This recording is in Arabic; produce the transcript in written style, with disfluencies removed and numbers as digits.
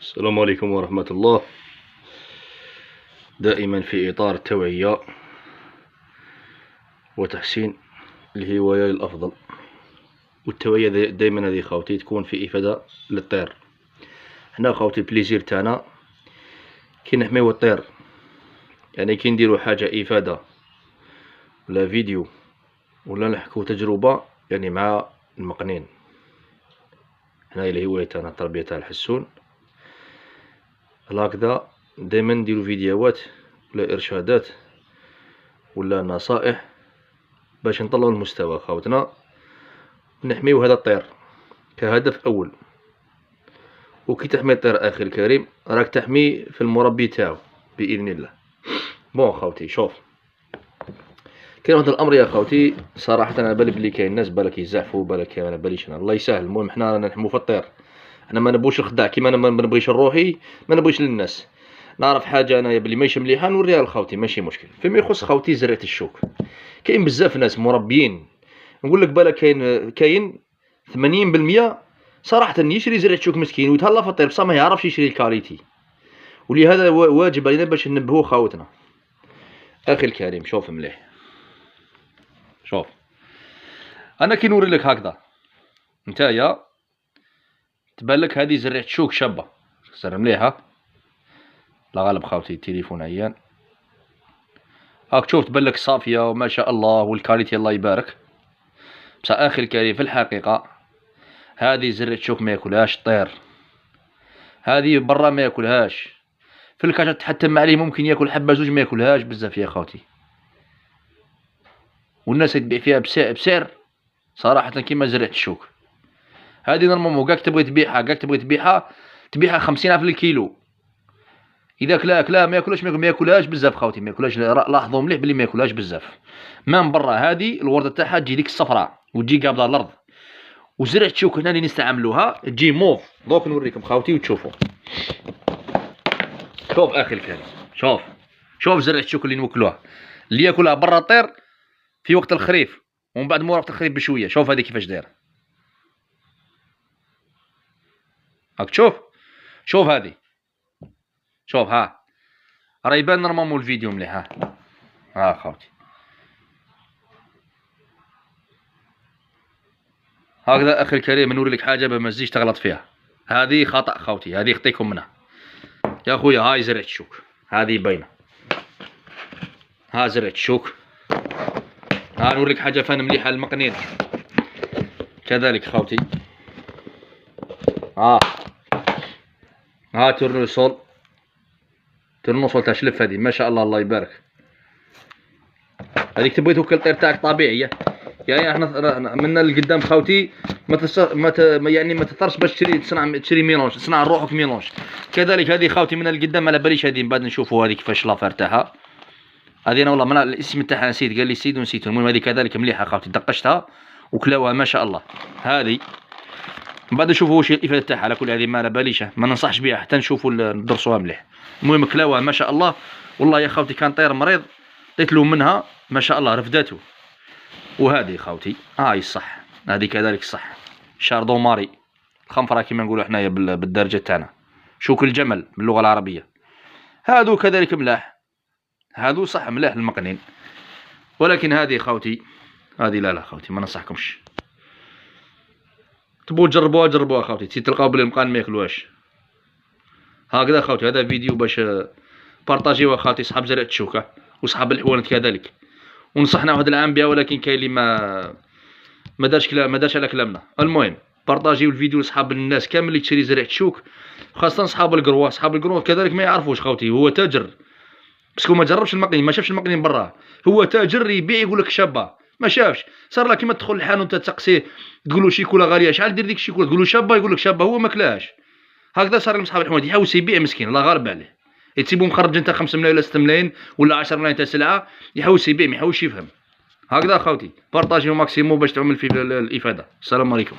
السلام عليكم ورحمة الله. دائما في إطار التوعية وتحسين الهواية للأفضل، والتوعية دائما هذه خاوتي تكون في إفادة للطير. حنا خاوتي البليزير تاعنا كي نحميو الطير، يعني كي نديرو حاجة إفادة ولا فيديو ولا نحكو تجربة يعني مع المقنين. هنايا الهواية تاعنا التربية تاع الحسون، هكذا دائما نديرو فيديوهات ولا إرشادات ولا نصائح باش نطلعو المستوى خاوتنا، نحميو هذا الطير كهدف أول. وكي تحمي الطير أخي الكريم راك تحمي في المربي تاعو بإذن الله. بون خاوتي شوف، كاين واحد الأمر يا خاوتي صراحة أنا بالي بلي كاين ناس بالك يزعفو بالك أنا باليش أنا، الله يسهل. المهم حنا رانا نحمو في الطير، أنا ما نبغيش نخدع كيما أنا ما نبغيش لروحي ما نبغيش للناس. نعرف حاجة أنايا بلي ماشي مليحة نوريها لخاوتي ماشي مشكل. فيما يخص خاوتي زرعة الشوك، كاين بزاف ناس مربيين نقول لك بالك كاين 80% صراحة يشري زرعة شوك مسكين ويتهلا في الطير بصح ما يعرفش يشري الكاليتي، ولهذا واجب علينا باش ننبهو خاوتنا. أخي الكريم شوف مليح، شوف أنا كي نوري لك هكذا نتايا تبان لك هذه زرعة شوك شابة سر مليحة. لا غالب خاوتي التليفون عيان، هاك تشوف تبان لك صافية وما شاء الله والكاليتي الله يبارك. بصح أخي الكريم في الحقيقة هذه زرعة شوك ما ياكلهاش الطير، هذه برا ما ياكلهاش، في الكاشات تحتم عليه ممكن ياكل حبة زوج ما ياكلهاش بزاف يا خاوتي. والناس تبيع فيها بسعر صراحة كيما زرعة الشوك. هذه نورمالمون كاك تبغي تبيعها تبيعها 50 في الكيلو. إذا كلا ما ياكلهاش بزاف خاوتي، ما ياكلهاش. لاحظوا مليح بلي ما ياكلهاش بزاف. من برا هذه الوردة تاعها تجي ديك الصفراء وتجي قابضة الأرض. وزرعة الشوك هنا اللي نستعملوها تجي موف. دوك نوريكم خاوتي وتشوفوا. شوف أخي الكريم، شوف زرعة الشوك اللي نوكلوها، اللي ياكلها برا الطير في وقت الخريف ومن بعد مور وقت الخريف بشوية. شوف هذه كيفاش دايرة، هاك شوف هذه، شوف ها راه يبان نورمالمون الفيديو مليح. ها خاوتي هكذا أخي الكريم نوري لك حاجة ما تزيدش تغلط فيها. هذه خطأ خاوتي، هذه خطيكم منها يا خويا. هاي زرعة الشوك هذه باينة، ها زرعة الشوك. ها نوريك حاجة فان مليحة المقنين كذلك خاوتي. ها تورنوسول تاع شلف هذه ما شاء الله الله يبارك. هذيك تبغي توكل الطير تاعك طبيعية يعني احنا منا لقدام خاوتي ما تطرش باش تشري ميلونج، تصنع روحك ميلونج. كذلك هذه خاوتي منا لقدام على باليش هذه من بعد نشوفوا هذه كيفاش لافير تاعها. هذه انا والله من الاسم تاعها نسيت، قال لي سيد ونسيت. المهم هذه كذلك مليحة خاوتي، دقشتها وكلاوها ما شاء الله. هذه من بعد نشوفوا واش الافاده تاعها. على كل هذه ما على باليش ما ننصحش بها حتى نشوفوا ندرسوها مليح. المهم كلاوها ما شاء الله. والله يا خاوتي كان طير مريض عطيت له منها ما شاء الله رفداته. وهذه خاوتي هاي الصح، هذه كذلك صح. شاردو ماري الخنفرة كيما نقولوا حنايا بالدارجة تاعنا، شوك الجمل باللغة العربية. هادو كذلك ملاح، هادو صح ملاح المقنين. ولكن هذه خاوتي هذه لا خاوتي ما ننصحكمش. تبغوا جربوها خاوتي تلقاو بلي المقان ما ياكلوهاش. هكذا خاوتي هذا فيديو باش بارطاجيوه خاوتي صحاب زرعة الشوكة وصحاب الحوانت كذلك. ونصحنا واحد العام بها، ولكن كاين اللي ما دارش على كلامنا. المهم بارطاجيو الفيديو لصحاب الناس كامل اللي تشري زرعة الشوك، خاصة صحاب القروة كذلك ما يعرفوش خاوتي. هو تاجر باسكو ما جربش المقنين، ما شافش المقنين برا. هو تاجر يبيع يقول لك شابة، ما شافش. صار لك كيما تدخل الحانوت تسقسيه تقول له شيكولا غالية شحال دير ديك الشيكولا، تقول له شابة يقول لك شابة هو ما كلاهاش. هكذا صار لهم صحاب الحوانت يحوس يبيع مسكين الله غالب عليه. تسيبو مخرج انت 5 ملايين ولا 6 ملايين ولا 10 ملايين تاع سلعة يحوس يبيع ما يحوسش يفهم. هكذا خاوتي بارطاجيو ماكسيموم باش تعمل في الافاده. السلام عليكم.